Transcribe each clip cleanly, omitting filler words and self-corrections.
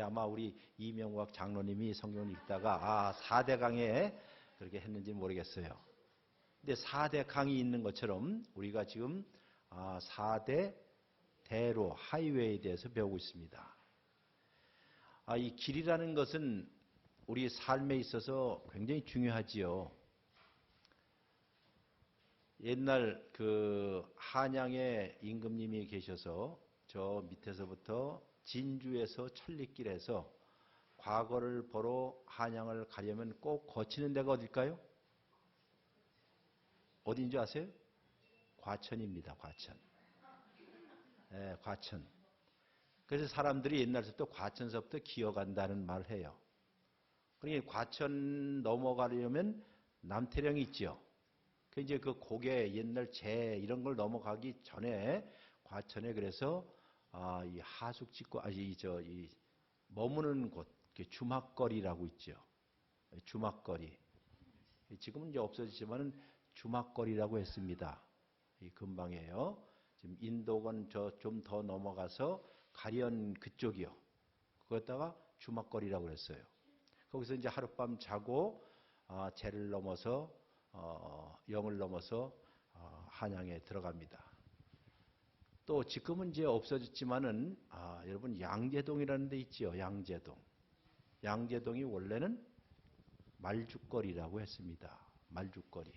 아마 우리 이명박 장로님이 성경을 읽다가 4대 강에 그렇게 했는지 모르겠어요. 근데 4대 강이 있는 것처럼 우리가 지금 4대 대로 하이웨이에 대해서 배우고 있습니다. 이 길이라는 것은 우리 삶에 있어서 굉장히 중요하지요. 옛날 그 한양에 임금님이 계셔서 저 밑에서부터 진주에서 천리길에서 과거를 보러 한양을 가려면 꼭 거치는 데가 어딜까요? 어딘지 아세요? 과천입니다. 과천. 네, 과천. 그래서 사람들이 옛날부터 과천서부터 기어간다는 말을 해요. 그러니까 과천 넘어가려면 남태령이 있죠. 그 이제 그 고개 옛날 제 이런 걸 넘어가기 전에 과천에 그래서 이 하숙 짓고 이 머무는 곳 주막거리라고 있죠. 주막거리. 지금은 이제 없어지지만은 주막거리라고 했습니다. 이 근방이에요. 지금 인도건 좀 더 넘어가서 가련 그쪽이요. 그거다가 주막거리라고 그랬어요. 거기서 이제 하룻밤 자고 제를 넘어서 영을 넘어서 한양에 들어갑니다. 또 지금은 이제 없어졌지만은 여러분 양재동이라는 데 있지요. 양재동. 양재동이 원래는 말죽거리라고 했습니다. 말죽거리.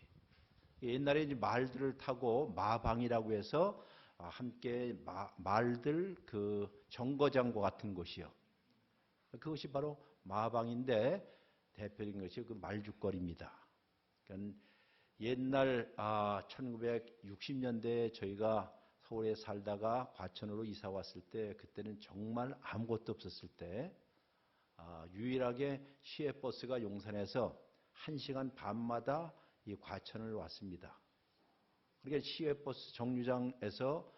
옛날에 이제 말들을 타고 마방이라고 해서 함께 말들 그 정거장과 같은 곳이요. 그것이 바로 마방인데 대표적인 것이 그 말죽거리입니다. 그러니까 옛날 1960년대에 저희가 서울에 살다가 과천으로 이사 왔을 때 그때는 정말 아무것도 없었을 때 유일하게 시외버스가 용산에서 1시간 반마다 이 과천을 왔습니다. 그러니까 시외버스 정류장에서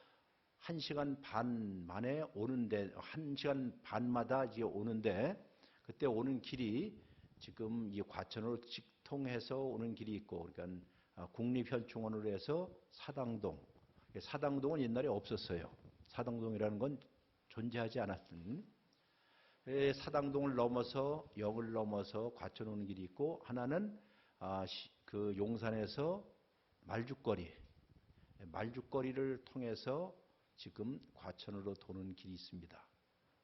1시간 반 만에 오는데 1시간 반마다 이제 오는데 그때 오는 길이 지금 이 과천으로 직통해서 오는 길이 있고 그러니까 국립현충원으로 해서 사당동. 사당동은 옛날에 없었어요. 사당동이라는 건 존재하지 않았던. 사당동을 넘어서 역을 넘어서 과천 오는 길이 있고 하나는 그 용산에서 말죽거리를 통해서 지금 과천으로 도는 길이 있습니다.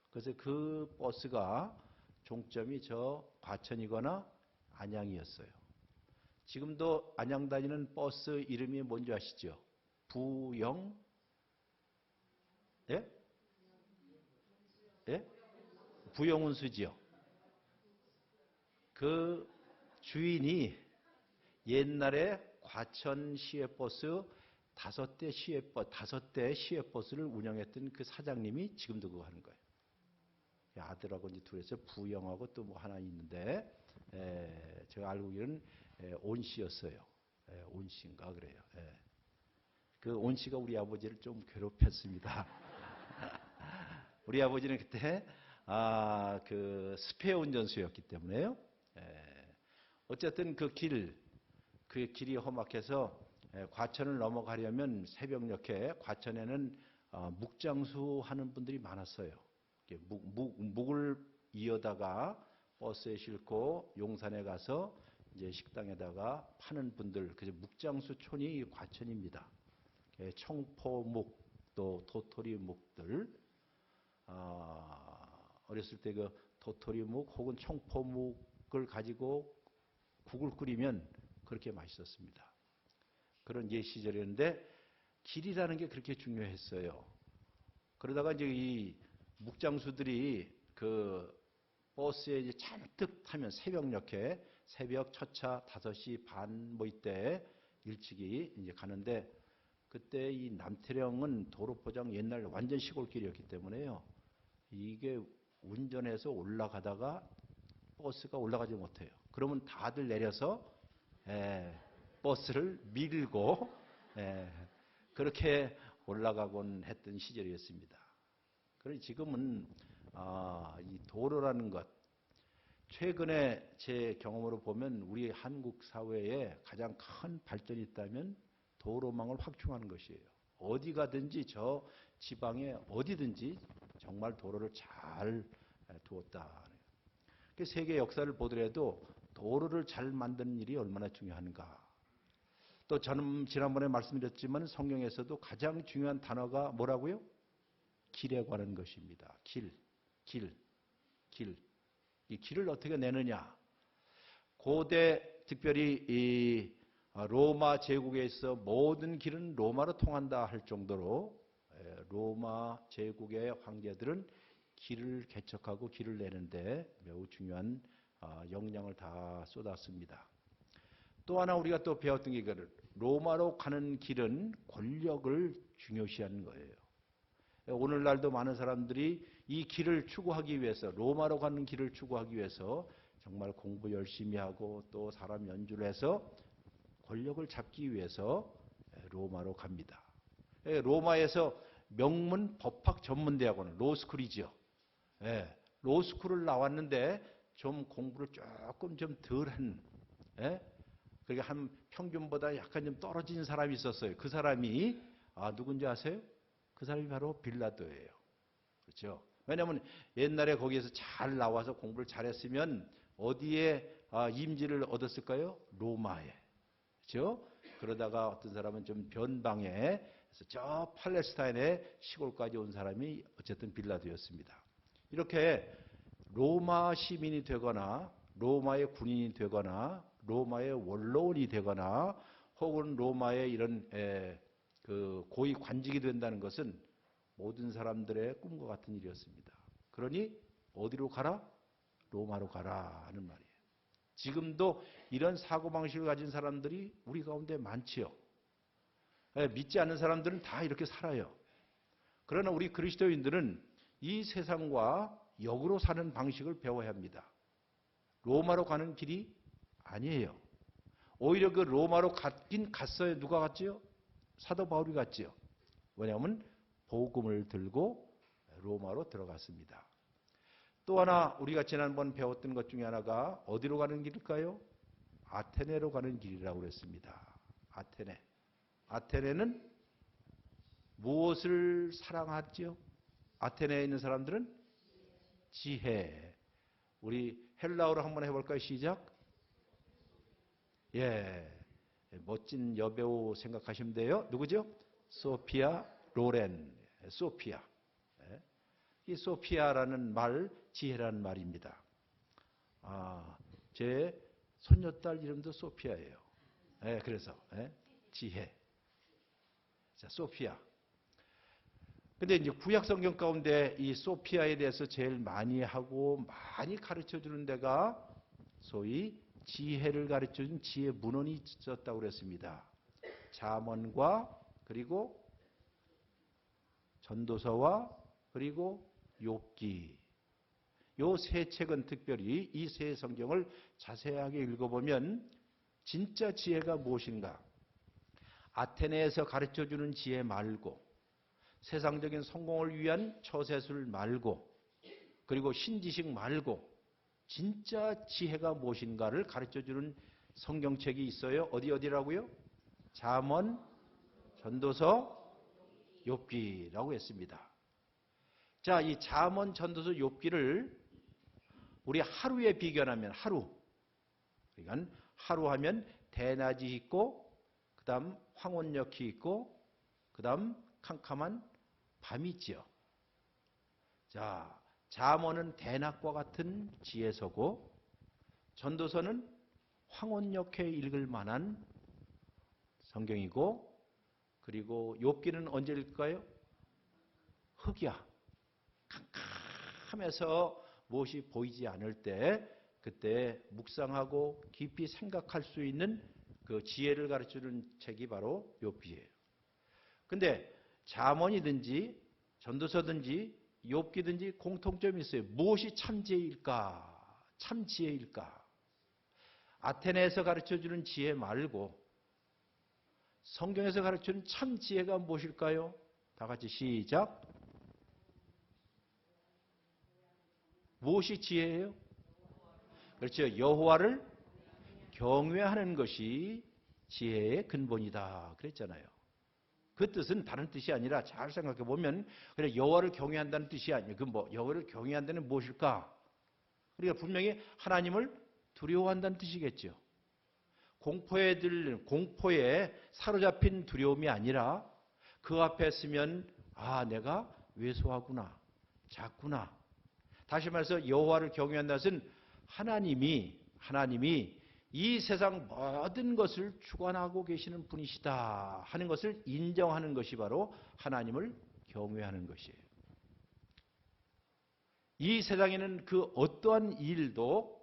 그래서 그 버스가 종점이 저 과천이거나 안양이었어요. 지금도 안양 다니는 버스 이름이 뭔지 아시죠? 부영? 예? 예? 부영운수지요. 그 주인이 옛날에 과천 시외버스 5대 시외버스를 운영했던 그 사장님이 지금도 그거 하는 거예요. 아들하고 이제 둘이서 부영하고 또 뭐 하나 있는데, 제가 알고 있기로는 온씨였어요. 온씨인가 그래요. 그 온씨가 우리 아버지를 좀 괴롭혔습니다. 우리 아버지는 그때 그 스페어 운전수였기 때문에요. 어쨌든 그 길이 험악해서 과천을 넘어가려면 새벽녘에 과천에는 묵장수 하는 분들이 많았어요. 묵을 이어다가 버스에 싣고 용산에 가서 이제 식당에다가 파는 분들, 그래서 묵장수촌이 과천입니다. 청포묵 또 도토리묵들, 어렸을 때 그 도토리묵 혹은 청포묵을 가지고 국을 끓이면 그렇게 맛있었습니다. 그런 옛 시절이었는데 길이라는 게 그렇게 중요했어요. 그러다가 이제 이 묵장수들이 그 버스에 이제 잔뜩 타면 새벽녘에 새벽 첫차 5시 반 뭐 이때 일찍이 이제 가는데 그때 이 남태령은 도로포장 옛날 완전 시골길이었기 때문에요. 이게 운전해서 올라가다가 버스가 올라가지 못해요. 그러면 다들 내려서 버스를 밀고 그렇게 올라가곤 했던 시절이었습니다. 그런데 지금은 이 도로라는 것, 최근에 제 경험으로 보면 우리 한국 사회에 가장 큰 발전이 있다면 도로망을 확충하는 것이에요. 어디 가든지 저 지방에 어디든지 정말 도로를 잘 두었다. 세계 역사를 보더라도 도로를 잘 만드는 일이 얼마나 중요한가. 또 저는 지난번에 말씀드렸지만 성경에서도 가장 중요한 단어가 뭐라고요? 길에 관한 것입니다. 길. 이 길을 어떻게 내느냐. 고대 특별히 이 로마 제국에 있어 모든 길은 로마로 통한다 할 정도로 로마 제국의 황제들은 길을 개척하고 길을 내는데 매우 중요한 역량을 다 쏟았습니다. 또 하나 우리가 또 배웠던 게 로마로 가는 길은 권력을 중요시하는 거예요. 오늘날도 많은 사람들이 이 길을 추구하기 위해서 로마로 가는 길을 추구하기 위해서 정말 공부 열심히 하고 또 사람 연주를 해서 권력을 잡기 위해서 로마로 갑니다. 로마에서 명문 법학 전문대학원은 로스쿨이죠. 로스쿨을 나왔는데 좀 공부를 조금 좀 덜한, 그러니까 한 평균보다 약간 좀 떨어진 사람이 있었어요. 그 사람이 누군지 아세요? 그 사람이 바로 빌라도예요. 그렇죠? 왜냐하면 옛날에 거기에서 잘 나와서 공부를 잘했으면 어디에 임지를 얻었을까요? 로마에. 그렇죠? 그러다가 어떤 사람은 좀 변방에 저 팔레스타인의 시골까지 온 사람이 어쨌든 빌라도였습니다. 이렇게 로마 시민이 되거나 로마의 군인이 되거나 로마의 원로원이 되거나 혹은 로마의 이런 그 고위 관직이 된다는 것은 모든 사람들의 꿈과 같은 일이었습니다. 그러니 어디로 가라? 로마로 가라 하는 말이에요. 지금도 이런 사고방식을 가진 사람들이 우리 가운데 많지요. 믿지 않는 사람들은 다 이렇게 살아요. 그러나 우리 그리스도인들은 이 세상과 역으로 사는 방식을 배워야 합니다. 로마로 가는 길이 아니에요. 오히려 그 로마로 갔긴 갔어요. 누가 갔지요? 사도 바울이 갔지요. 왜냐하면 복음을 들고 로마로 들어갔습니다. 또 하나 우리가 지난번 배웠던 것 중에 하나가 어디로 가는 길일까요? 아테네로 가는 길이라고 그랬습니다. 아테네. 아테네는 무엇을 사랑하죠? 아테네에 있는 사람들은 지혜. 우리 헬라어로 한번 해볼까요? 시작. 멋진 여배우 생각하시면 돼요. 누구죠? 소피아 로렌. 소피아. 이 소피아라는 말, 지혜라는 말입니다. 제 손녀딸 이름도 소피아예요. 그래서 지혜. 자, 소피아. 근데 이제 구약 성경 가운데 이 소피아에 대해서 제일 많이 하고 많이 가르쳐 주는 데가 소위 지혜를 가르쳐 준 지혜 문헌이 있었다고 그랬습니다. 잠언과 그리고 전도서와 그리고 욥기. 요 세 책은 특별히 이 세 성경을 자세하게 읽어보면 진짜 지혜가 무엇인가? 아테네에서 가르쳐 주는 지혜 말고 세상적인 성공을 위한 처세술 말고 그리고 신지식 말고 진짜 지혜가 무엇인가를 가르쳐주는 성경책이 있어요. 어디라고요? 잠언, 전도서, 욥기라고 했습니다. 자, 이 잠언, 전도서, 욥기를 우리 하루에 비견하면 하루. 그러니까 하루 하면 대낮이 있고 그 다음 황혼역이 있고 그 다음 캄캄한 밤이 있지요. 자, 잠언은 대낮과 같은 지혜서고 전도서는 황혼역해 읽을 만한 성경이고 그리고 욥기는 언제 읽을까요? 흑야. 캄캄해서 무엇이 보이지 않을 때 그때 묵상하고 깊이 생각할 수 있는 그 지혜를 가르치는 책이 바로 욥기예요. 근데 잠언이든지 전도서든지 욥기든지 공통점이 있어요. 무엇이 참 지혜일까? 참 지혜일까? 아테네에서 가르쳐주는 지혜 말고 성경에서 가르쳐주는 참 지혜가 무엇일까요? 다 같이 시작. 무엇이 지혜예요? 그렇죠. 여호와를 경외하는 것이 지혜의 근본이다. 그랬잖아요. 그 뜻은 다른 뜻이 아니라 잘 생각해 보면 그래 여호와를 경외한다는 뜻이 아니에요. 그 뭐 여호와를 경외한다는 무엇일까? 그러니까 분명히 하나님을 두려워한다는 뜻이겠죠. 공포에 사로잡힌 두려움이 아니라 그 앞에 서면 아 내가 왜소하구나, 작구나. 다시 말해서 여호와를 경외한다는 것은 하나님이 이 세상 모든 것을 주관하고 계시는 분이시다 하는 것을 인정하는 것이 바로 하나님을 경외하는 것이에요. 이 세상에는 그 어떠한 일도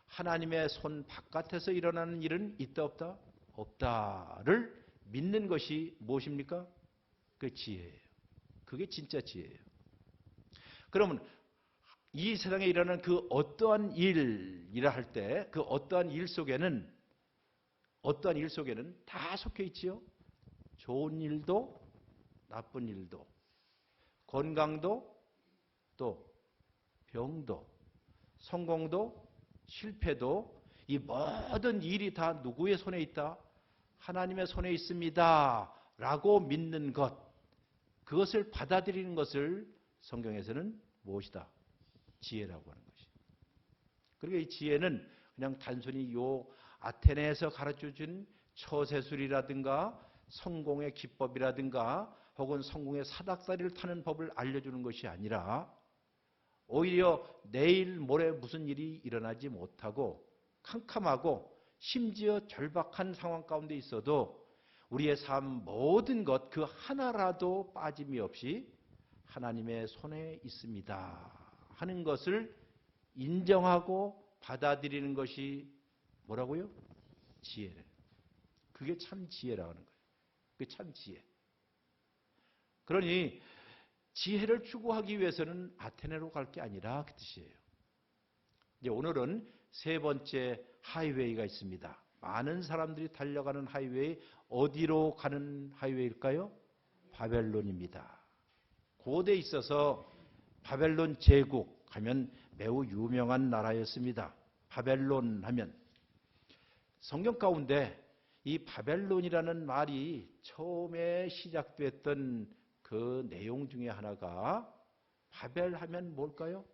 하나님의 손 바깥에서 일어나는 일은 있다 없다? 없다를 믿는 것이 무엇입니까? 그 지혜예요. 그게 진짜 지혜예요. 그러면 이 세상에 일어나는 그 어떠한 일이라 할 때 그 어떠한 일 속에는 다 속해 있지요. 좋은 일도 나쁜 일도 건강도 또 병도 성공도 실패도 이 모든 일이 다 누구의 손에 있다? 하나님의 손에 있습니다. 라고 믿는 것, 그것을 받아들이는 것을 성경에서는 무엇이다? 지혜라고 하는 것이. 그러니까 이 지혜는 그냥 단순히 요 아테네에서 가르쳐준 처세술이라든가 성공의 기법이라든가 혹은 성공의 사닥다리를 타는 법을 알려주는 것이 아니라 오히려 내일 모레 무슨 일이 일어나지 못하고 캄캄하고 심지어 절박한 상황 가운데 있어도 우리의 삶 모든 것 그 하나라도 빠짐이 없이 하나님의 손에 있습니다 하는 것을 인정하고 받아들이는 것이 뭐라고요? 지혜래. 그게 참 지혜라고 하는 거예요. 그게 참 지혜. 그러니 지혜를 추구하기 위해서는 아테네로 갈 게 아니라 그 뜻이에요. 이제 오늘은 세 번째 하이웨이가 있습니다. 많은 사람들이 달려가는 하이웨이, 어디로 가는 하이웨이일까요? 바벨론입니다. 고대에 있어서 바벨론 제국 하면 매우 유명한 나라였습니다. 바벨론 하면 성경 가운데 이 바벨론이라는 말이 처음에 시작됐던 그 내용 중에 하나가 바벨 하면 뭘까요?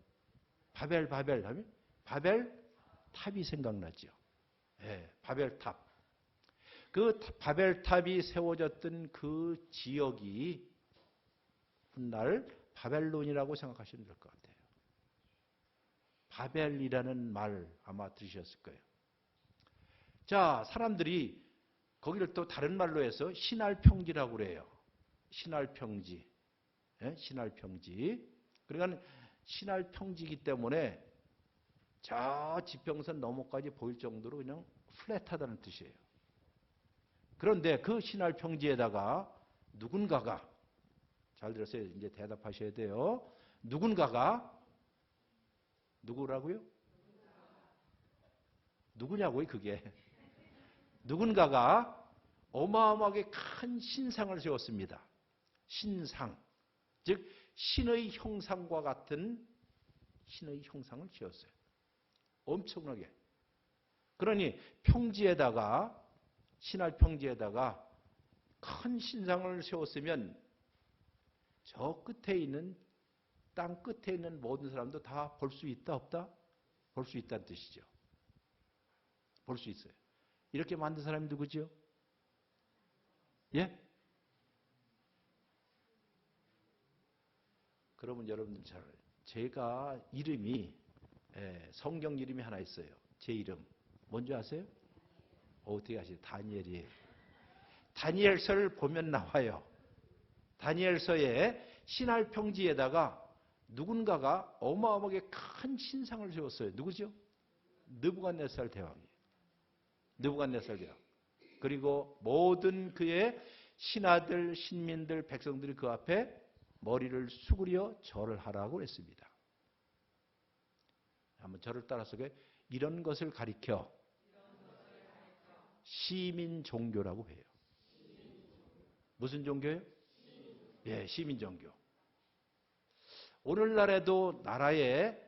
바벨 하면 바벨탑이 생각나죠. 네, 바벨탑. 그 바벨탑이 세워졌던 그 지역이 훗날 바벨론이라고 생각하시면 될 것 같아요. 바벨이라는 말 아마 들으셨을 거예요. 자, 사람들이 거기를 또 다른 말로 해서 신할평지라고 그래요. 신할평지. 네? 신할평지. 그러니까 신할평지이기 때문에 저 지평선 너머까지 보일 정도로 그냥 플랫하다는 뜻이에요. 그런데 그 신할평지에다가 누군가가, 잘 들었어요. 이제 대답하셔야 돼요. 누군가가, 누구라고요? 누구냐고요, 그게. 누군가가 어마어마하게 큰 신상을 세웠습니다. 신상. 즉, 신의 형상과 같은 신의 형상을 지었어요. 엄청나게. 그러니 평지에다가, 신할 평지에다가 큰 신상을 세웠으면 저 끝에 있는, 땅 끝에 있는 모든 사람도 다 볼 수 있다, 없다? 볼 수 있다는 뜻이죠. 볼 수 있어요. 이렇게 만든 사람이 누구죠? 예? 그러면 여러분들 잘 알아요. 제가 이름이, 성경 이름이 하나 있어요. 제 이름. 뭔지 아세요? 어떻게 아세요? 다니엘이에요. 다니엘서를 보면 나와요. 다니엘서에 신할 평지에다가 누군가가 어마어마하게 큰 신상을 세웠어요. 누구죠? 느부갓네살 대왕이에요. 느부갓네살 대왕. 그리고 모든 그의 신하들, 신민들, 백성들이 그 앞에 머리를 수그려 절을 하라고 했습니다. 한번 저를 따라서 이런 것을 가리켜 시민 종교라고 해요. 무슨 종교예요? 예, 시민 종교. 오늘날에도 나라의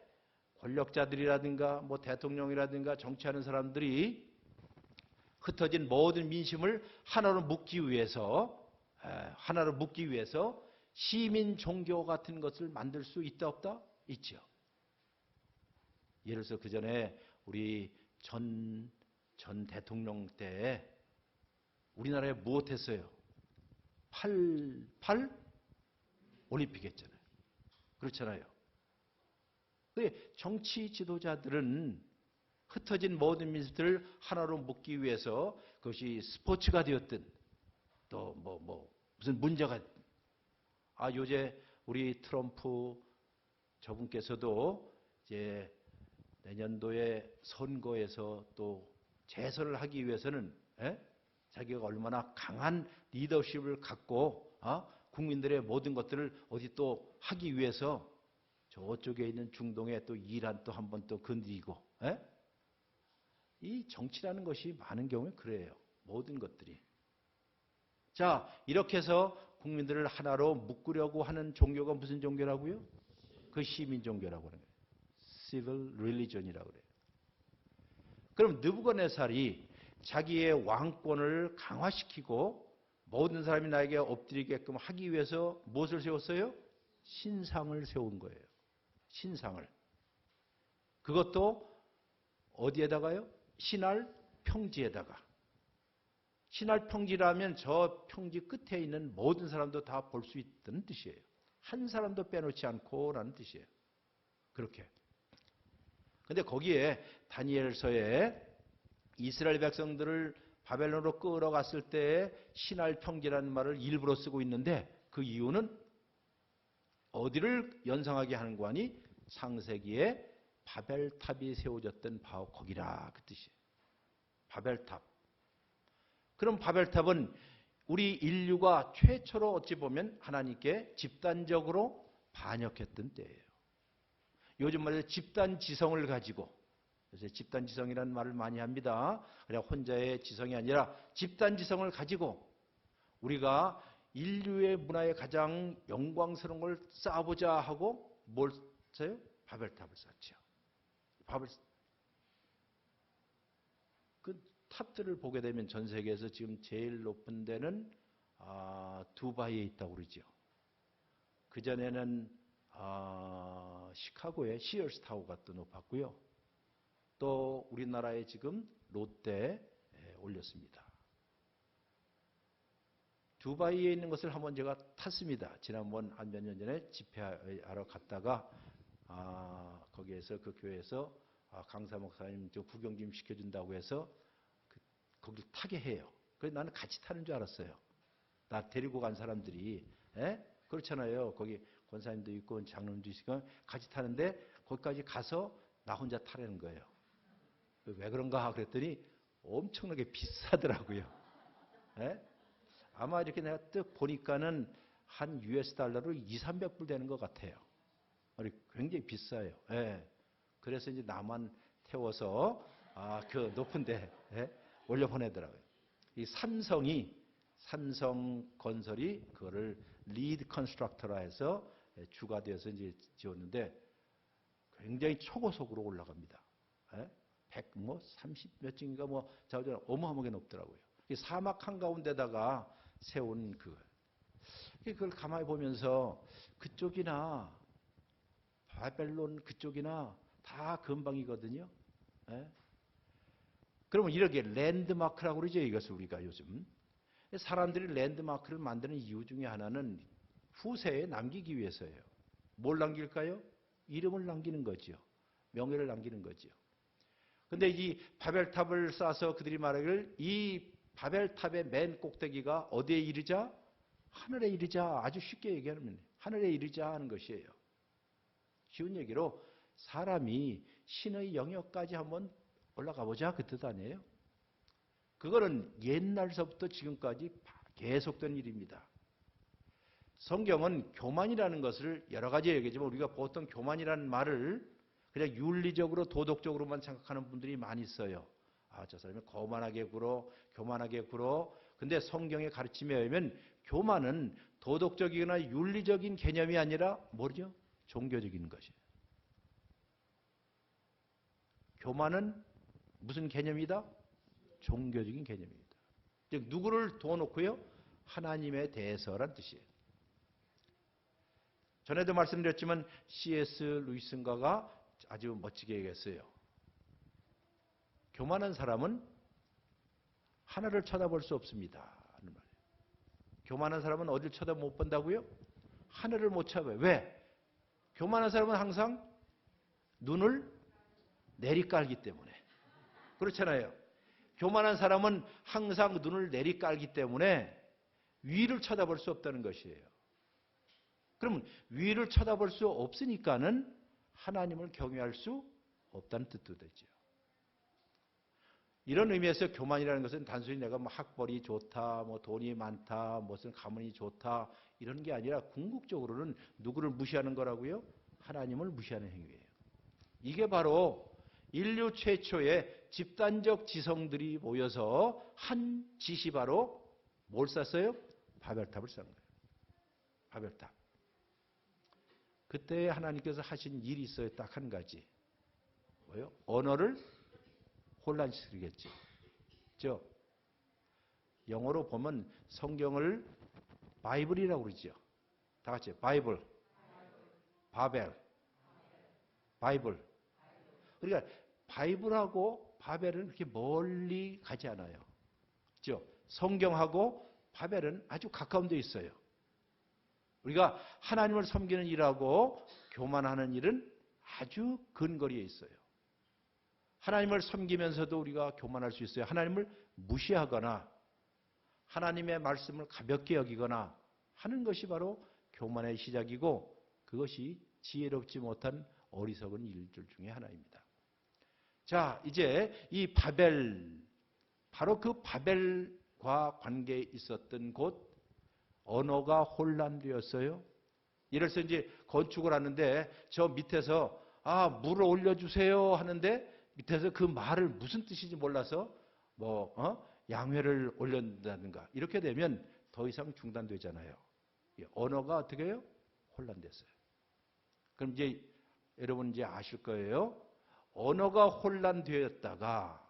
권력자들이라든가 뭐 대통령이라든가 정치하는 사람들이 흩어진 모든 민심을 하나로 묶기 위해서 하나로 묶기 위해서 시민 종교 같은 것을 만들 수 있다 없다? 있죠. 예를 들어서 그 전에 우리 전 대통령 때 우리나라에 무엇했어요? 88 올림픽 했잖아요. 그렇잖아요. 정치 지도자들은 흩어진 모든 민족들을 하나로 묶기 위해서 그것이 스포츠가 되었든 또 무슨 문제가 요새 우리 트럼프 저분께서도 이제 내년도에 선거에서 또 재선을 하기 위해서는 자기가 얼마나 강한 리더십을 갖고 국민들의 모든 것들을 어디 또 하기 위해서 저쪽에 있는 중동에 또 이란 또 한 번 또 건드리고 이 정치라는 것이 많은 경우에 그래요. 모든 것들이. 자, 이렇게 해서 국민들을 하나로 묶으려고 하는 종교가 무슨 종교라고요? 그 시민 종교라고 하는 거예요. Civil Religion이라고 그래요. 그럼 느부갓네살이 자기의 왕권을 강화시키고 모든 사람이 나에게 엎드리게끔 하기 위해서 무엇을 세웠어요? 신상을 세운 거예요. 신상을. 그것도 어디에다가요? 신할 평지에다가. 신할 평지라면 저 평지 끝에 있는 모든 사람도 다 볼 수 있다는 뜻이에요. 한 사람도 빼놓지 않고라는 뜻이에요. 그렇게. 근데 거기에 다니엘서에 이스라엘 백성들을 바벨론으로 끌어갔을 때 신할 평지라는 말을 일부러 쓰고 있는데 그 이유는 어디를 연상하게 하는 거 아니? 창세기에 바벨탑이 세워졌던 바로 거기라 그 뜻이에요. 바벨탑. 그럼 바벨탑은 우리 인류가 최초로 어찌 보면 하나님께 집단적으로 반역했던 때예요. 요즘 말해서 집단지성을 가지고, 그래서 집단지성이라는 말을 많이 합니다. 그냥 혼자의 지성이 아니라 집단지성을 가지고 우리가 인류의 문화에 가장 영광스러운 걸 쌓아보자 하고 뭘 써요? 바벨탑을 쌓죠. 그 탑들을 보게 되면 전 세계에서 지금 제일 높은 데는 두바이에 있다고 그러죠. 그전에는 시카고의 시어스 타워가 또 높았고요. 또 우리나라에 지금 롯데에 올렸습니다. 두바이에 있는 것을 한번 제가 탔습니다. 지난번 한 몇 년 전에 집회하러 갔다가 거기에서 그 교회에서 강사 목사님 저 구경 좀 시켜준다고 해서 거기 타게 해요. 그래서 나는 같이 타는 줄 알았어요. 나 데리고 간 사람들이 그렇잖아요. 거기 권사님도 있고 장로님도 있으니까 같이 타는데 거기까지 가서 나 혼자 타라는 거예요. 왜 그런가 그랬더니 엄청나게 비싸더라고요. 아마 이렇게 내가 뜩 보니까는 한 US 달러로 200~300불 되는 것 같아요. 굉장히 비싸요. 그래서 이제 나만 태워서 그 높은데 올려보내더라고요. 이 삼성건설이 그거를 리드 컨스트럭터라 해서 주가 되어서 이제 지었는데 굉장히 초고속으로 올라갑니다. 130 몇 층인가 자우전 어마어마하게 높더라고요. 사막 한가운데다가 세운 그걸 가만히 보면서 그쪽이나 바벨론 그쪽이나 다 근방이거든요. 그러면 이렇게 랜드마크라고 그러죠. 이것을 우리가 요즘. 사람들이 랜드마크를 만드는 이유 중에 하나는 후세에 남기기 위해서예요. 뭘 남길까요? 이름을 남기는 거죠. 명예를 남기는 거죠. 근데 이 바벨탑을 쌓아서 그들이 말하기를 이 바벨탑의 맨 꼭대기가 어디에 이르자? 하늘에 이르자. 아주 쉽게 얘기하면 하늘에 이르자 하는 것이에요. 쉬운 얘기로 사람이 신의 영역까지 한번 올라가 보자 그 뜻 아니에요? 그거는 옛날서부터 지금까지 계속된 일입니다. 성경은 교만이라는 것을 여러 가지 얘기하지만 우리가 보통 교만이라는 말을 그냥 윤리적으로 도덕적으로만 생각하는 분들이 많이 있어요. 저 사람이 거만하게 굴어, 교만하게 굴어. 근데 성경의 가르침에 의하면 교만은 도덕적이거나 윤리적인 개념이 아니라 뭐죠? 종교적인 것이에요. 교만은 무슨 개념이다? 종교적인 개념입니다. 즉 누구를 둬놓고요? 하나님에 대해서란 뜻이에요. 전에도 말씀드렸지만 C.S. 루이슨가가 아주 멋지게 얘기했어요. 교만한 사람은 하늘을 쳐다볼 수 없습니다. 하는 말이에요. 교만한 사람은 어딜 쳐다 못 본다고요? 하늘을 못 쳐다봐요. 왜? 교만한 사람은 항상 눈을 내리깔기 때문에. 그렇잖아요. 교만한 사람은 항상 눈을 내리깔기 때문에 위를 쳐다볼 수 없다는 것이에요. 그러면 위를 쳐다볼 수 없으니까는 하나님을 경외할 수 없다는 뜻도 되죠. 이런 의미에서 교만이라는 것은 단순히 내가 뭐 학벌이 좋다, 뭐 돈이 많다, 무슨 가문이 좋다 이런 게 아니라 궁극적으로는 누구를 무시하는 거라고요? 하나님을 무시하는 행위예요. 이게 바로 인류 최초의 집단적 지성들이 모여서 한 짓이 바로 뭘 쌌어요? 바벨탑을 쌓은 거예요. 바벨탑. 그때 하나님께서 하신 일이 있어요. 딱 한 가지. 뭐요? 언어를 혼란시키겠죠. 그죠? 영어로 보면 성경을 바이블이라고 그러죠. 다 같이 바이블, 바벨, 바이블. 그러니까 바이블하고 바벨은 그렇게 멀리 가지 않아요. 그죠? 성경하고 바벨은 아주 가까운 데 있어요. 우리가 하나님을 섬기는 일하고 교만하는 일은 아주 근거리에 있어요. 하나님을 섬기면서도 우리가 교만할 수 있어요. 하나님을 무시하거나 하나님의 말씀을 가볍게 여기거나 하는 것이 바로 교만의 시작이고 그것이 지혜롭지 못한 어리석은 일들 중에 하나입니다. 자, 이제 이 바벨, 바로 그 바벨과 관계에 있었던 곳 언어가 혼란되었어요. 예를 들어서 이제 건축을 하는데 저 밑에서 물을 올려주세요 하는데 밑에서 그 말을 무슨 뜻인지 몰라서 양회를 올린다든가 이렇게 되면 더 이상 중단되잖아요. 언어가 어떻게 해요? 혼란됐어요. 그럼 이제 여러분 이제 아실 거예요. 언어가 혼란되었다가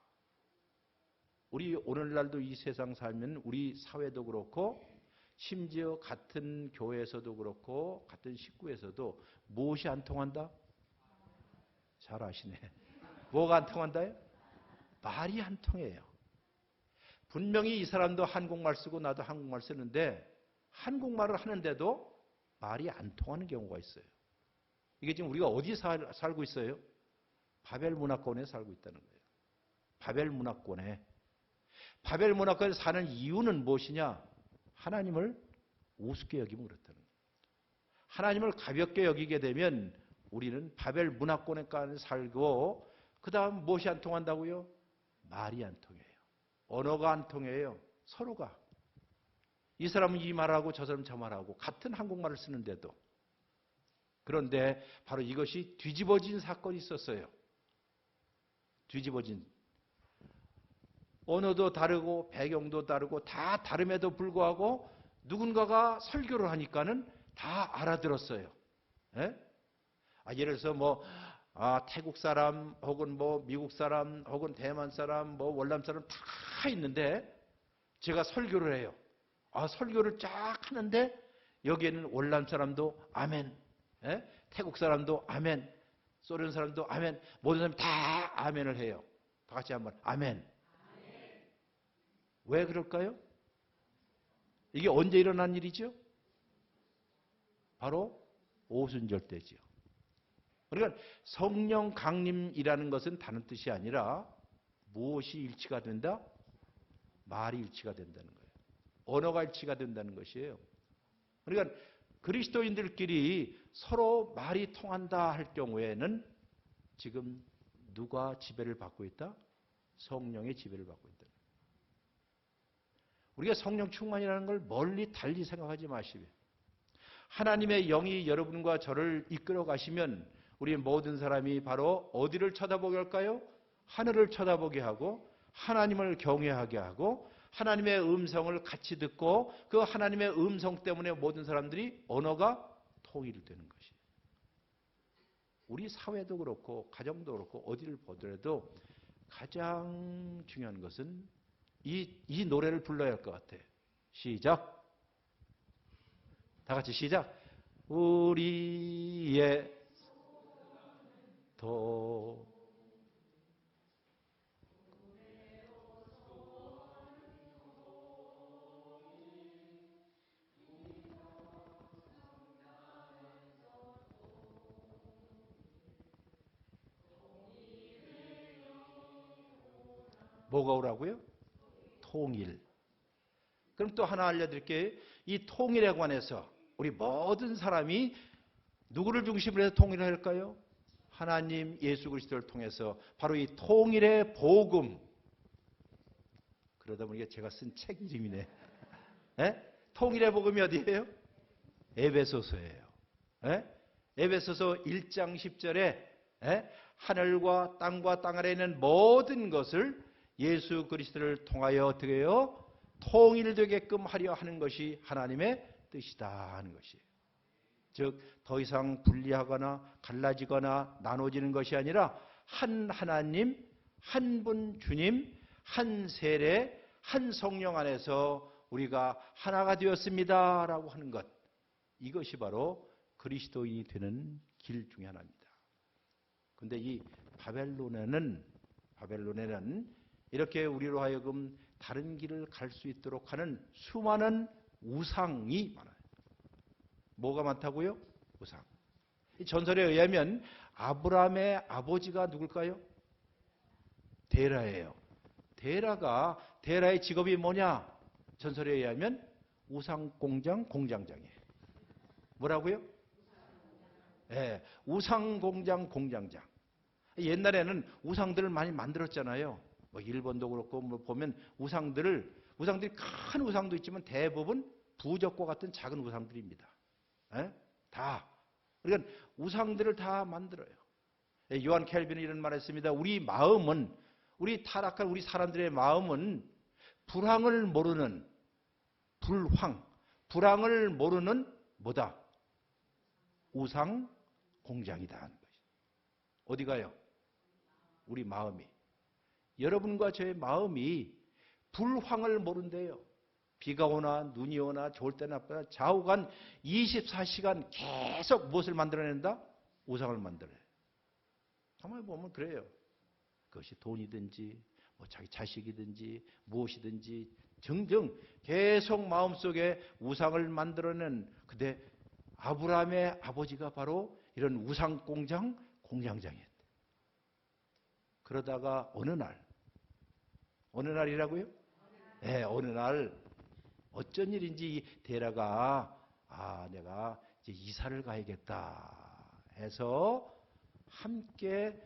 우리 오늘날도 이 세상 살면 우리 사회도 그렇고 심지어 같은 교회에서도 그렇고 같은 식구에서도 무엇이 안 통한다? 잘 아시네. 뭐가 안 통한다요? 말이 안 통해요. 분명히 이 사람도 한국말 쓰고 나도 한국말 쓰는데 한국말을 하는데도 말이 안 통하는 경우가 있어요. 이게 지금 우리가 어디 살고 있어요? 바벨 문화권에 살고 있다는 거예요. 바벨 문화권에. 바벨 문화권에 사는 이유는 무엇이냐? 하나님을 우습게 여기면 그렇다는 거예요. 하나님을 가볍게 여기게 되면 우리는 바벨 문화권에 살고 그 다음 무엇이 안 통한다고요? 말이 안 통해요. 언어가 안 통해요. 서로가. 이 사람은 이 말하고 저 사람은 저 말하고 같은 한국말을 쓰는데도. 그런데 바로 이것이 뒤집어진 사건이 있었어요. 뒤집어진. 언어도 다르고 배경도 다르고 다 다름에도 불구하고 누군가가 설교를 하니까는 다 알아들었어요. 예? 예를 들어서 태국 사람 혹은 미국 사람 혹은 대만 사람 월남 사람 다 있는데 제가 설교를 해요. 설교를 쫙 하는데 여기에는 월남 사람도 아멘, 예? 태국 사람도 아멘, 소련 사람도 아멘, 모든 사람이 다 아멘을 해요. 다 같이 한번 아멘. 왜 그럴까요? 이게 언제 일어난 일이죠? 바로 오순절 때지요. 그러니까 성령 강림이라는 것은 다른 뜻이 아니라 무엇이 일치가 된다? 말이 일치가 된다는 거예요. 언어가 일치가 된다는 것이에요. 그러니까 그리스도인들끼리 서로 말이 통한다 할 경우에는 지금 누가 지배를 받고 있다? 성령의 지배를 받고 있다. 우리가 성령 충만이라는 걸 멀리 달리 생각하지 마시고요. 하나님의 영이 여러분과 저를 이끌어 가시면 우리 모든 사람이 바로 어디를 쳐다보게 할까요? 하늘을 쳐다보게 하고 하나님을 경외하게 하고 하나님의 음성을 같이 듣고 그 하나님의 음성 때문에 모든 사람들이 언어가 통일되는 것이에요. 우리 사회도 그렇고 가정도 그렇고 어디를 보더라도 가장 중요한 것은 이 노래를 불러야 할 것 같아요. 시작. 다 같이 시작. 우리의 도. 뭐가 오라고요? 통일. 그럼 또 하나 알려드릴게요. 이 통일에 관해서 우리 모든 사람이 누구를 중심으로 해서 통일을 할까요? 하나님 예수 그리스도를 통해서 바로 이 통일의 복음. 그러다 보니까 제가 쓴 책 이름이네. 에? 통일의 복음이 어디예요? 에베소서예요. 에? 에베소서 1장 10절에 하늘과 땅과 땅 아래에 있는 모든 것을 예수 그리스도를 통하여 어떻게 해요? 통일되게끔 하려 하는 것이 하나님의 뜻이다 하는 것이에요. 즉 더 이상 분리하거나 갈라지거나 나눠지는 것이 아니라 한 하나님, 한 분 주님, 한 세례, 한 성령 안에서 우리가 하나가 되었습니다라고 하는 것. 이것이 바로 그리스도인이 되는 길 중에 하나입니다. 그런데 이 바벨론에는 이렇게 우리로 하여금 다른 길을 갈 수 있도록 하는 수많은 우상이 많아요. 뭐가 많다고요? 우상. 이 전설에 의하면 아브라함의 아버지가 누굴까요? 데라예요. 데라의 직업이 뭐냐? 전설에 의하면 우상공장 공장장이에요. 뭐라고요? 네, 우상공장 공장장. 옛날에는 우상들을 많이 만들었잖아요. 뭐 일본도 그렇고 뭐 보면 우상들이 큰 우상도 있지만 대부분 부적과 같은 작은 우상들입니다. 에? 다. 그러니까 우상들을 다 만들어요. 요한 켈빈은 이런 말을 했습니다. 우리 타락한 우리 사람들의 마음은 불황을 모르는 불황을 모르는 뭐다? 우상 공장이다 하는 것이. 어디 가요? 우리 마음이. 여러분과 저의 마음이 불황을 모른대요. 비가 오나 눈이 오나 좋을 때나 나쁘나 좌우간 24시간 계속 무엇을 만들어낸다? 우상을 만들어요. 가만히 보면 그래요. 그것이 돈이든지 뭐 자기 자식이든지 무엇이든지 등등 계속 마음속에 우상을 만들어낸 근데 아브라함의 아버지가 바로 이런 우상 공장장이었대. 그러다가 어느 날이라고요? 네, 어느 날 어쩐 일인지 데라가 내가 이제 이사를 가야겠다 해서 함께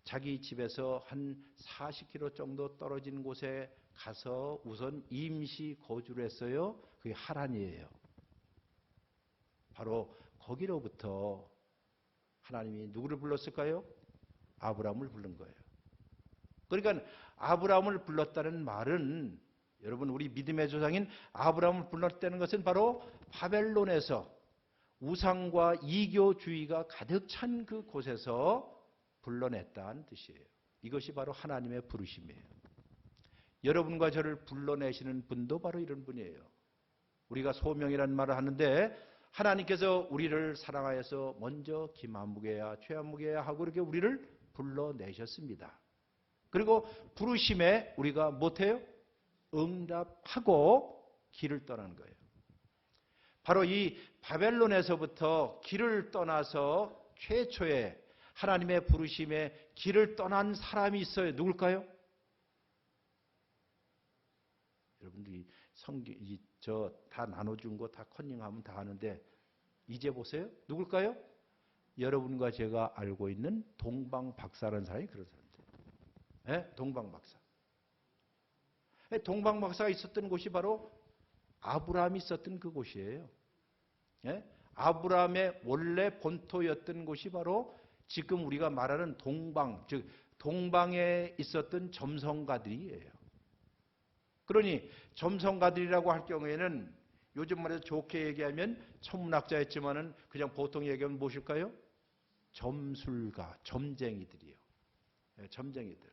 자기 집에서 한 40km 정도 떨어진 곳에 가서 우선 임시 거주를 했어요. 그게 하란이에요. 바로 거기로부터 하나님이 누구를 불렀을까요? 아브라함을 부른 거예요. 그러니까 아브라함을 불렀다는 말은 여러분 우리 믿음의 조상인 아브라함을 불렀다는 것은 바로 바벨론에서 우상과 이교주의가 가득 찬 그 곳에서 불러냈다는 뜻이에요. 이것이 바로 하나님의 부르심이에요. 여러분과 저를 불러내시는 분도 바로 이런 분이에요. 우리가 소명이라는 말을 하는데 하나님께서 우리를 사랑하여서 먼저 김한무게야 최한무게야 하고 이렇게 우리를 불러내셨습니다. 그리고 부르심에 우리가 못해요? 응답하고 길을 떠나는 거예요. 바로 이 바벨론에서부터 길을 떠나서 최초의 하나님의 부르심에 길을 떠난 사람이 있어요. 누굴까요? 여러분들이 저 다 나눠준 거 다 컨닝하면 다 아는데 이제 보세요. 누굴까요? 여러분과 제가 알고 있는 동방박사라는 사람이 그런 사람들. 네? 동방박사. 동방박사가 있었던 곳이 바로 아브라함이 있었던 그곳이에요. 네? 아브라함의 원래 본토였던 곳이 바로 지금 우리가 말하는 동방, 즉 동방에 있었던 점성가들이에요. 그러니 점성가들이라고 할 경우에는 요즘 말해서 좋게 얘기하면 천문학자였지만은 그냥 보통 얘기하면 무엇일까요? 점술가, 점쟁이들이요. 네, 점쟁이들.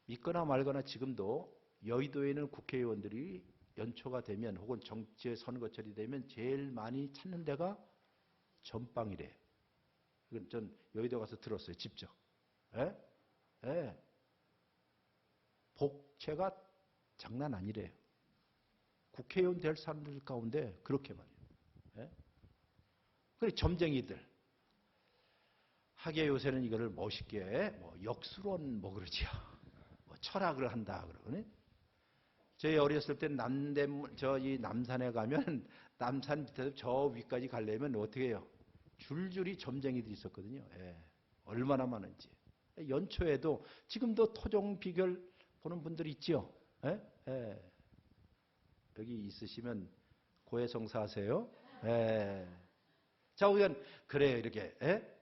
믿거나 말거나 지금도 여의도에 있는 국회의원들이 연초가 되면 혹은 정치의 선거철이 되면 제일 많이 찾는 데가 전방이래. 이건 전 여의도 가서 들었어요. 직접. 예? 예. 복채가 장난 아니래요. 국회의원 될 사람들 가운데 그렇게 말이에요. 예? 그래 점쟁이들. 하게 요새는 이거를 멋있게 뭐 역수론 뭐 그러지요. 뭐 철학을 한다 그러거든요. 저희 어렸을 때 남대문 이 남산에 가면 남산 밑에서 저 위까지 가려면 어떻게 해요? 줄줄이 점쟁이들이 있었거든요. 예. 얼마나 많은지. 연초에도 지금도 토종 비결 보는 분들이 있죠. 예? 예. 여기 있으시면 고해성사 하세요. 예. 자, 우선 그래요 이렇게. 예?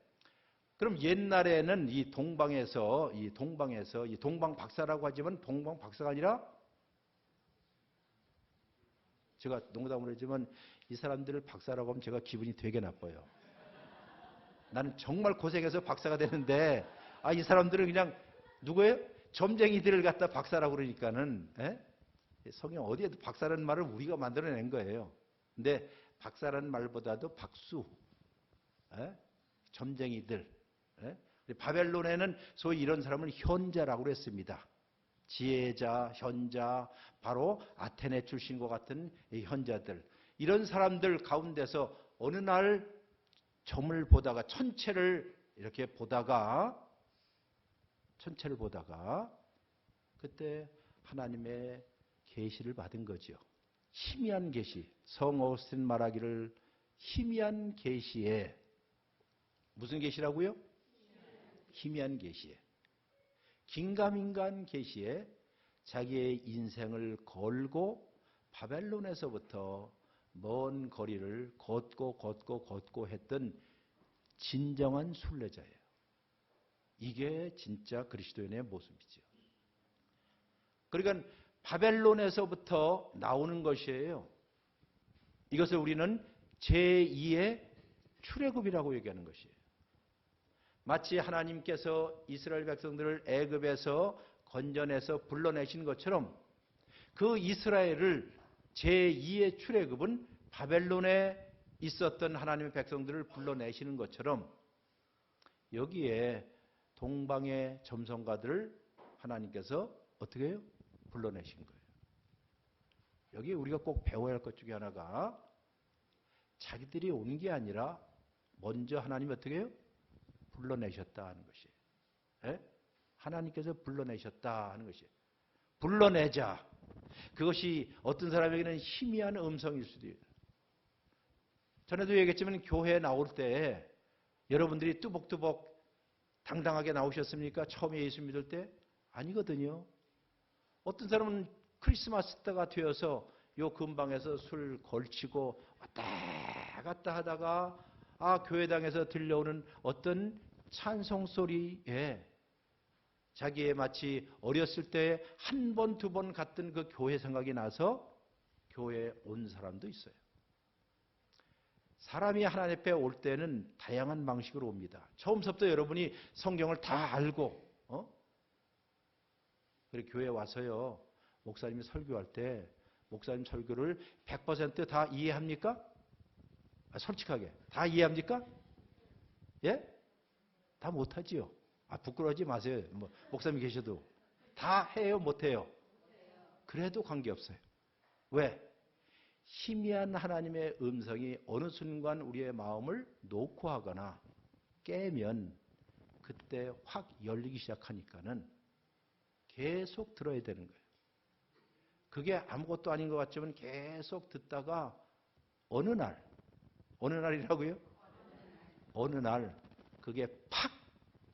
그럼 옛날에는 이 동방에서 이 동방 박사라고 하지만 동방 박사가 아니라 제가 농담을 하지만 이 사람들을 박사라고 하면 제가 기분이 되게 나빠요. 나는 정말 고생해서 박사가 되는데 이 사람들은 그냥 누구예요? 점쟁이들을 갖다 박사라고 그러니까는 성경 어디에도 박사라는 말을 우리가 만들어낸 거예요. 근데 박사라는 말보다도 박수, 점쟁이들. 바벨론에는 소위 이런 사람을 현자라고 그랬습니다. 지혜자, 현자, 바로 아테네 출신과 같은 이 현자들. 이런 사람들 가운데서 어느 날 점을 보다가 천체를 보다가 그때 하나님의 계시를 받은 거죠. 희미한 계시. 성 어거스틴 말하기를 희미한 계시에 무슨 계시라고요? 희미한 계시에 긴가민가한 계시에 자기의 인생을 걸고 바벨론에서부터 먼 거리를 걷고 했던 진정한 순례자예요. 이게 진짜 그리스도인의 모습이죠. 그러니까 바벨론에서부터 나오는 것이에요. 이것을 우리는 제2의 출애굽이라고 얘기하는 것이에요. 마치 하나님께서 이스라엘 백성들을 애굽에서 건져내서 불러내신 것처럼 그 이스라엘을 제2의 출애굽은 바벨론에 있었던 하나님의 백성들을 불러내시는 것처럼 여기에 동방의 점성가들을 하나님께서 어떻게 해요? 불러내신 거예요. 여기에 우리가 꼭 배워야 할 것 중에 하나가 자기들이 온 게 아니라 먼저 하나님이 어떻게 해요? 불러내셨다 하는 것이에요. 하나님께서 불러내셨다 하는 것이에요. 불러내자. 그것이 어떤 사람에게는 희미한 음성일 수도 있어요. 전에도 얘기했지만 교회에 나올 때 여러분들이 뚜벅뚜벅 당당하게 나오셨습니까? 처음에 예수 믿을 때? 아니거든요. 어떤 사람은 크리스마스 때가 되어서 요 근방에서 술 걸치고 왔다 갔다 하다가 교회당에서 들려오는 어떤 찬송 소리에 자기의 마치 어렸을 때 한 번, 두 번 갔던 그 교회 생각이 나서 교회에 온 사람도 있어요. 사람이 하나님 앞에 올 때는 다양한 방식으로 옵니다. 처음부터 여러분이 성경을 다 알고 그리고 교회에 와서요. 목사님이 설교할 때 목사님 설교를 100% 다 이해합니까? 솔직하게 다 이해합니까? 예? 다 못하지요. 부끄러워하지 마세요. 목사님 계셔도 다 해요, 못해요? 그래도 관계없어요. 왜? 희미한 하나님의 음성이 어느 순간 우리의 마음을 놓고 하거나 깨면 그때 확 열리기 시작하니까는 계속 들어야 되는 거예요. 그게 아무것도 아닌 것 같지만 계속 듣다가 어느 날이라고요? 어느 날 그게 팍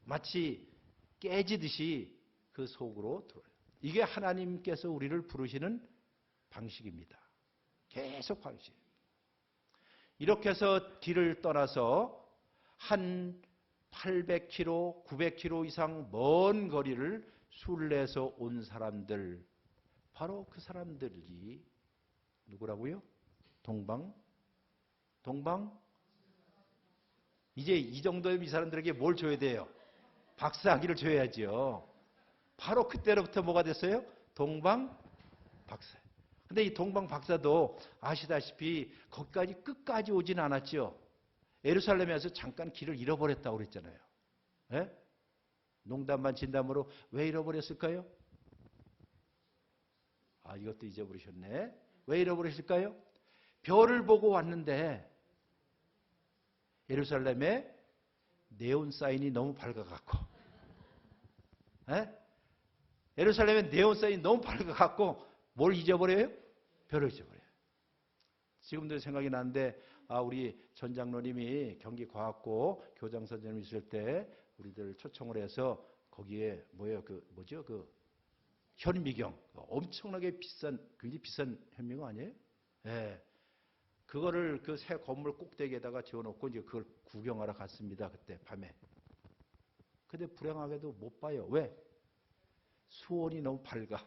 마치 깨지듯이 그 속으로 들어요. 이게 하나님께서 우리를 부르시는 방식입니다. 계속 방식. 이렇게 해서 뒤를 떠나서 한 800km, 900km 이상 먼 거리를 순례해서 온 사람들, 바로 그 사람들이 누구라고요? 동방? 이제 이 정도면 이 사람들에게 뭘 줘야 돼요? 박사학위를 줘야죠. 바로 그때로부터 뭐가 됐어요? 동방 박사. 근데 이 동방 박사도 아시다시피 거기까지 끝까지 오진 않았죠. 예루살렘에서 잠깐 길을 잃어버렸다고 그랬잖아요. 예? 농담반 진담으로 왜 잃어버렸을까요? 아, 이것도 잊어버리셨네. 왜 잃어버렸을까요? 별을 보고 왔는데 예루살렘에 네온 사인이 너무 밝아갖고, 예루살렘에 네온 사인이 너무 밝아갖고 뭘 잊어버려요? 별을 잊어버려요. 지금도 생각이 나는데, 우리 전 장로님이 경기과학고 교장 선생님 있을 때 우리들 초청을 해서 거기에 현미경, 엄청나게 비싼, 굉장히 비싼 현미경 아니에요? 예. 그거를 그 새 건물 꼭대기에다가 지어놓고 이제 그걸 구경하러 갔습니다. 그때 밤에. 근데 불행하게도 못 봐요. 왜? 수온이 너무 밝아.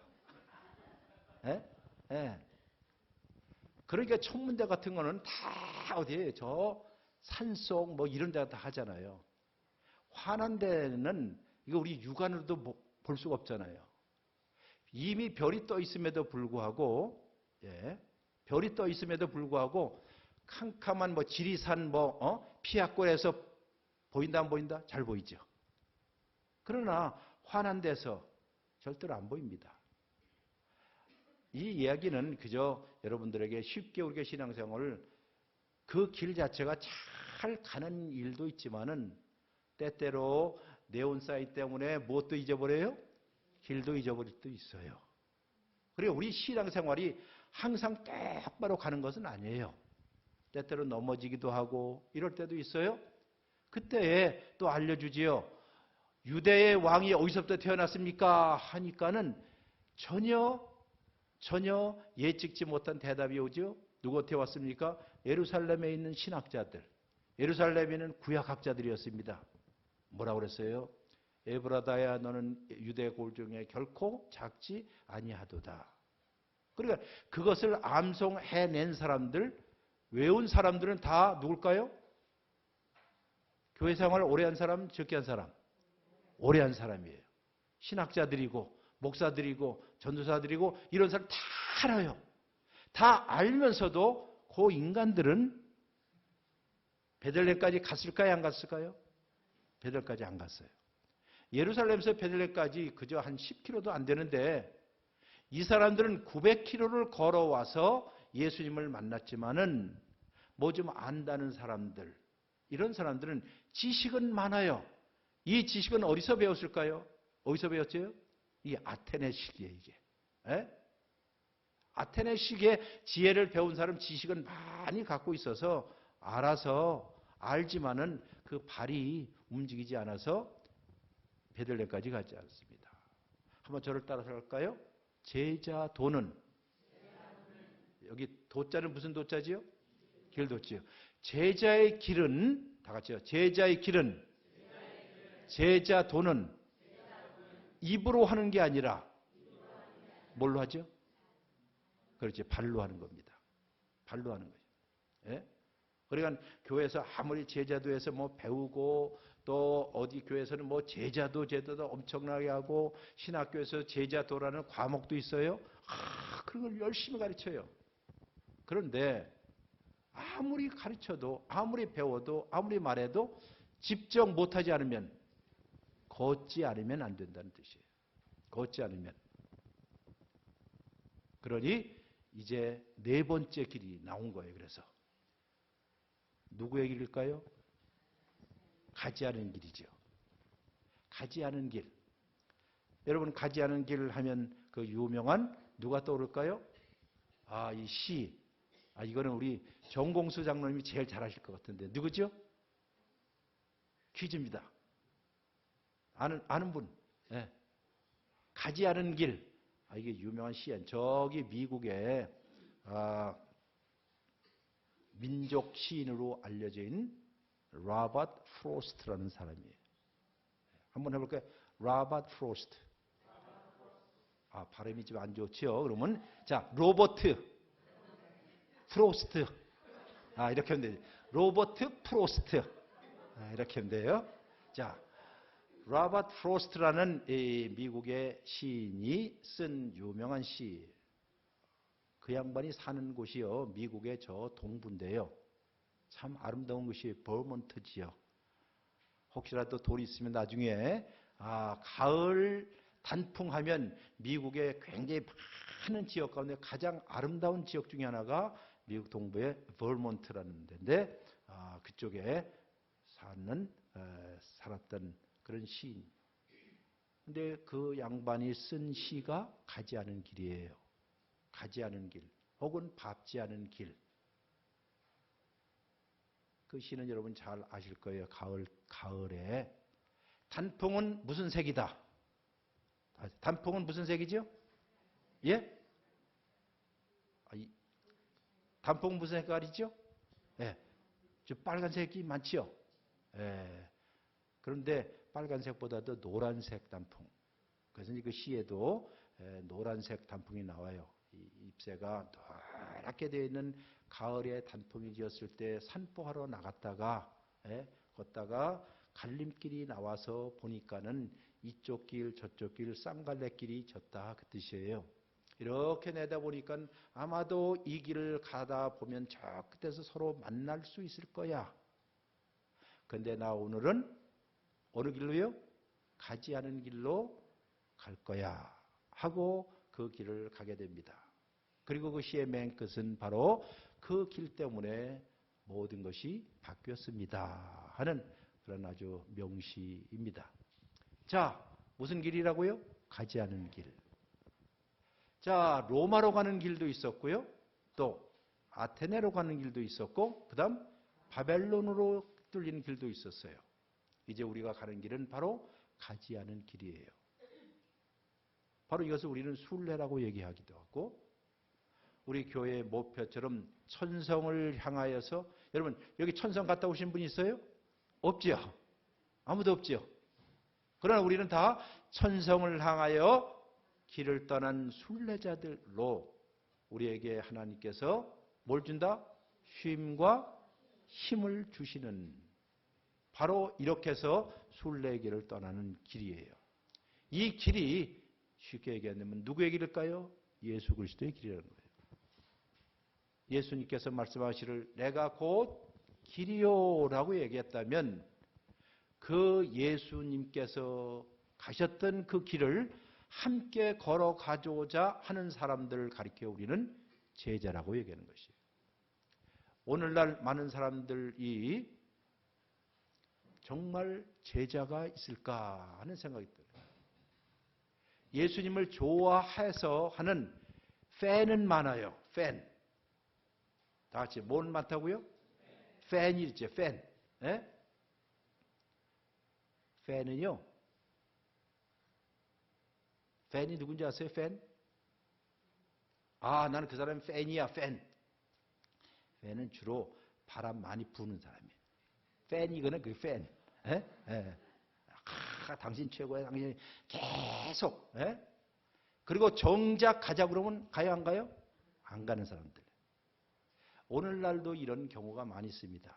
예? 예. 그러니까 천문대 같은 거는 다 어디에 저 산속 뭐 이런 데다 다 하잖아요. 환한 데는 이거 우리 육안으로도 볼 수가 없잖아요. 이미 별이 떠 있음에도 불구하고, 별이 떠 있음에도 불구하고 캄캄한 뭐 지리산 피하골에서 보인다 안 보인다? 잘 보이죠. 그러나 환한 데서 절대로 안 보입니다. 이 이야기는 그저 여러분들에게 쉽게 우리가 신앙생활을 그 길 자체가 잘 가는 일도 있지만은 때때로 네온 사인 때문에 무엇도 잊어버려요? 길도 잊어버릴 수도 있어요. 그리고 우리 신앙생활이 항상 똑바로 가는 것은 아니에요. 때때로 넘어지기도 하고 이럴 때도 있어요. 그때에 또 알려주지요. 유대의 왕이 어디서부터 태어났습니까? 하니까는 전혀 예측지 못한 대답이 오죠. 누구한테 왔습니까? 예루살렘에 있는 신학자들, 예루살렘에 있는 구약학자들이었습니다. 뭐라고 그랬어요? 에브라다야 너는 유대 골 중에 결코 작지 아니하도다. 그러니까 그것을 암송해낸 사람들, 외운 사람들은 다 누굴까요? 교회 생활을 오래 한 사람, 적게 한 사람? 오래 한 사람이에요. 신학자들이고 목사들이고 전도사들이고 이런 사람 다 알아요. 다 알면서도 그 인간들은 베들레헴까지 갔을까요? 안 갔을까요? 베들레헴까지 안 갔어요. 예루살렘에서 베들레헴까지 그저 한 10km도 안 되는데 이 사람들은 900km를 걸어와서 예수님을 만났지만은 뭐 좀 안다는 사람들, 이런 사람들은 지식은 많아요. 이 지식은 어디서 배웠을까요? 어디서 배웠죠? 이 아테네식이에요, 이게. 아테네식의 지혜를 배운 사람 지식은 많이 갖고 있어서 알아서 알지만은 그 발이 움직이지 않아서 베들레헴까지 가지 않습니다. 한번 저를 따라서 할까요? 제자 도는, 여기 도자는 무슨 도자지요? 길도지요. 제자의 길은, 다 같이요. 제자의 길은, 제자 도는 입으로 하는 게 아니라 뭘로 하죠? 그렇지, 발로 하는 겁니다. 발로 하는 거죠. 예? 그러니까 교회에서 아무리 제자도에서 뭐 배우고 또 어디 교회에서는 뭐 제자도 엄청나게 하고 신학교에서 제자도라는 과목도 있어요. 그런 걸 열심히 가르쳐요. 그런데 아무리 가르쳐도 아무리 배워도 아무리 말해도 집중 못하지 않으면, 걷지 않으면 안 된다는 뜻이에요. 걷지 않으면. 그러니 이제 네 번째 길이 나온 거예요. 그래서 누구의 길일까요? 가지 않은 길이죠. 가지 않은 길. 여러분, 가지 않은 길 하면 그 유명한 누가 떠오를까요? 이 시. 이거는 우리 정공수 장로님이 제일 잘하실 것 같은데 누구죠? 퀴즈입니다. 아는 분. 네. 가지 않은 길. 이게 유명한 시인. 저기 미국의 민족 시인으로 알려져 있는 로버트 프로스트라는 사람이에요. 한번 해볼까요? 로버트 프로스트. 발음이 좀 안 좋죠. 그러면 자, 로버트 프로스트. 이렇게 하면 돼요. 로버트 프로스트. 이렇게 하면 돼요. 자, 로버트 프로스트라는 이 미국의 시인이 쓴 유명한 시. 그 양반이 사는 곳이요, 미국의 저 동부인데요. 참 아름다운 곳이 버몬트 지역. 혹시라도 돈이 있으면 나중에 가을 단풍하면 미국의 굉장히 많은 지역 가운데 가장 아름다운 지역 중에 하나가 미국 동부의 버몬트라는 데인데 그쪽에 살았던 그런 시인. 근데 그 양반이 쓴 시가 가지 않은 길이에요. 가지 않은 길, 혹은 밟지 않은 길. 그 시는 여러분 잘 아실 거예요. 가을에 단풍은 무슨 색이다? 단풍은 무슨 색이죠? 예? 단풍은 무슨 색깔이죠? 예. 저 빨간색이 많지요? 예. 그런데 빨간색보다도 노란색 단풍. 그래서 그 시에도 노란색 단풍이 나와요. 잎새가 노랗게 되어 있는 가을에 단풍이 지었을 때 산보하러 나갔다가 걷다가 갈림길이 나와서 보니까는 이쪽 길 저쪽 길 쌍갈래길이 졌다 그 뜻이에요. 이렇게 내다보니까 아마도 이 길을 가다 보면 저 끝에서 서로 만날 수 있을 거야. 근데 나 오늘은 어느 길로요? 가지 않은 길로 갈 거야 하고 그 길을 가게 됩니다. 그리고 그 시의 맨 끝은 바로 그 길 때문에 모든 것이 바뀌었습니다 하는 그런 아주 명시입니다. 자, 무슨 길이라고요? 가지 않은 길. 자, 로마로 가는 길도 있었고요. 또 아테네로 가는 길도 있었고, 그 다음 바벨론으로 뚫리는 길도 있었어요. 이제 우리가 가는 길은 바로 가지 않은 길이에요. 바로 이것을 우리는 순례라고 얘기하기도 하고, 우리 교회의 목표처럼 천성을 향하여서, 여러분 여기 천성 갔다 오신 분 있어요? 없지요? 아무도 없지요? 그러나 우리는 다 천성을 향하여 길을 떠난 순례자들로 우리에게 하나님께서 뭘 준다? 쉼과 힘을 주시는, 바로 이렇게 해서 순례의 길을 떠나는 길이에요. 이 길이 쉽게 얘기하면 누구의 길일까요? 예수 그리스도의 길이라는 거예요. 예수님께서 말씀하시를 내가 곧 길이요라고 얘기했다면 그 예수님께서 가셨던 그 길을 함께 걸어가고자 하는 사람들을 가리켜 우리는 제자라고 얘기하는 것이에요. 오늘날 많은 사람들이 정말 제자가 있을까 하는 생각이 들어요. 예수님을 좋아해서 하는 팬은 많아요. 팬. 다 같이 뭘 많다고요? 팬이 있죠. 팬. 예? 팬은요. 팬이 누군지 아세요? 팬? 나는 그 사람이 팬이야. 팬. 팬은 주로 바람 많이 부는 사람이에요. 팬이거나 그 팬. 예? 예. 당신 최고야. 당신 계속. 예? 그리고 정작 가자 그러면 가요 안 가요? 안 가는 사람들. 오늘날도 이런 경우가 많이 있습니다.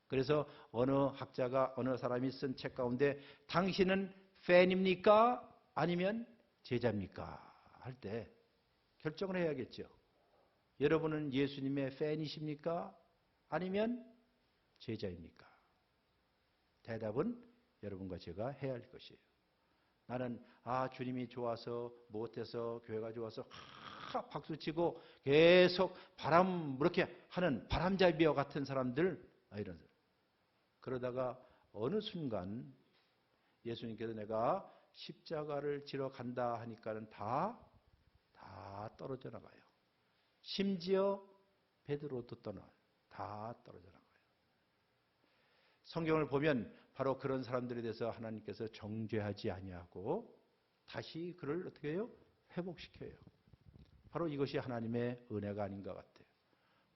그래서 어느 학자가 어느 사람이 쓴 책 가운데 당신은 팬입니까? 아니면 제자입니까? 할 때 결정을 해야겠죠. 여러분은 예수님의 팬이십니까? 아니면 제자입니까? 대답은 여러분과 제가 해야 할 것이에요. 나는 주님이 좋아서 못해서 교회가 좋아서 박수치고 계속 바람 그렇게 하는 바람잡이와 같은 사람들 이런 사람. 그러다가 어느 순간 예수님께서 내가 십자가를 지러 간다 하니까는 다 떨어져 나가요. 심지어 베드로도 다 떨어져 나가요. 성경을 보면 바로 그런 사람들에 대해서 하나님께서 정죄하지 아니하고 다시 그를 어떻게 해요? 회복시켜요. 바로 이것이 하나님의 은혜가 아닌가 같아요.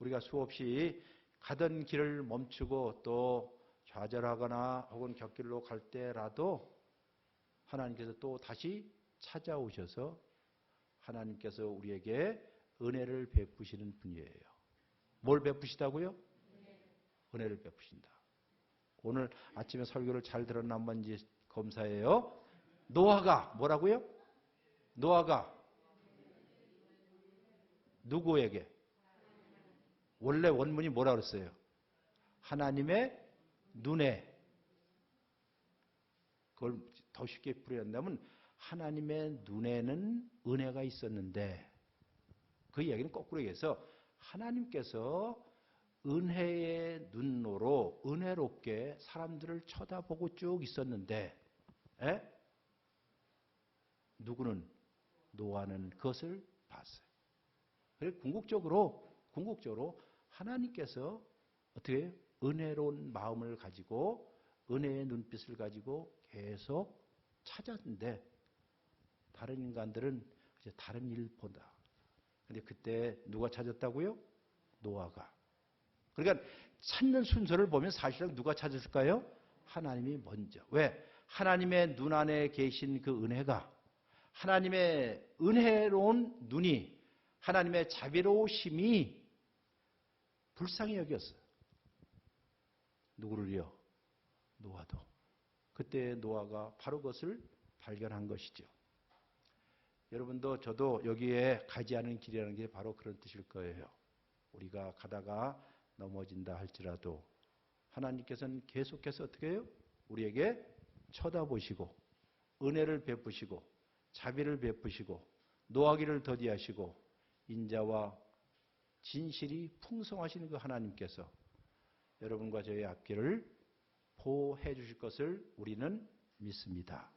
우리가 수없이 가던 길을 멈추고 또 좌절하거나 혹은 곁길로 갈 때라도 하나님께서 또 다시 찾아오셔서 하나님께서 우리에게 은혜를 베푸시는 분이에요. 뭘 베푸시다고요? 은혜를 베푸신다. 오늘 아침에 설교를 잘 들었나 한번 검사해요. 노아가 뭐라고요? 노아가 누구에게? 원래 원문이 뭐라 그랬어요? 하나님의 눈에. 그걸 더 쉽게 풀이한다면 하나님의 눈에는 은혜가 있었는데, 그 이야기는 거꾸로 얘기해서 하나님께서 은혜의 눈으로 은혜롭게 사람들을 쳐다보고 쭉 있었는데, 누구는? 노아는 그것을 봤어요. 그래서 궁극적으로 하나님께서 어떻게 은혜로운 마음을 가지고 은혜의 눈빛을 가지고 계속 찾았는데, 다른 인간들은 이제 다른 일을 본다. 근데 그때 누가 찾았다고요? 노아가. 그러니까 찾는 순서를 보면 사실상 누가 찾았을까요? 하나님이 먼저. 왜? 하나님의 눈 안에 계신 그 은혜가, 하나님의 은혜로운 눈이, 하나님의 자비로우심이 불쌍히 여겼어요. 누구를요? 노아도. 그때 노아가 바로 그것을 발견한 것이죠. 여러분도 저도 여기에 가지 않은 길이라는 게 바로 그런 뜻일 거예요. 우리가 가다가 넘어진다 할지라도 하나님께서는 계속해서 어떻게 해요? 우리에게 쳐다보시고 은혜를 베푸시고 자비를 베푸시고 노하기를 더디하시고 인자와 진실이 풍성하시는 그 하나님께서 여러분과 저의 앞길을 보호해 주실 것을 우리는 믿습니다.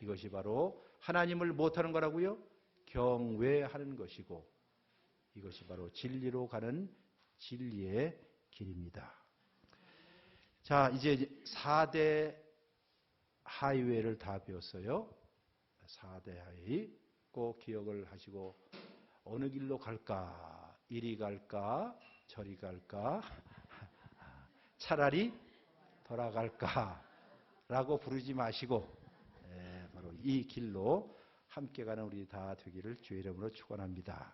이것이 바로 하나님을 못하는 거라고요? 경외하는 것이고, 이것이 바로 진리로 가는 진리의 길입니다. 자, 이제 4대 하이웨이를 다 배웠어요. 4대 하이웨이 꼭 기억을 하시고, 어느 길로 갈까? 이리 갈까? 저리 갈까? 차라리 돌아갈까? 라고 부르지 마시고, 바로 이 길로 함께 가는 우리 다 되기를 주의 이름으로 축원합니다.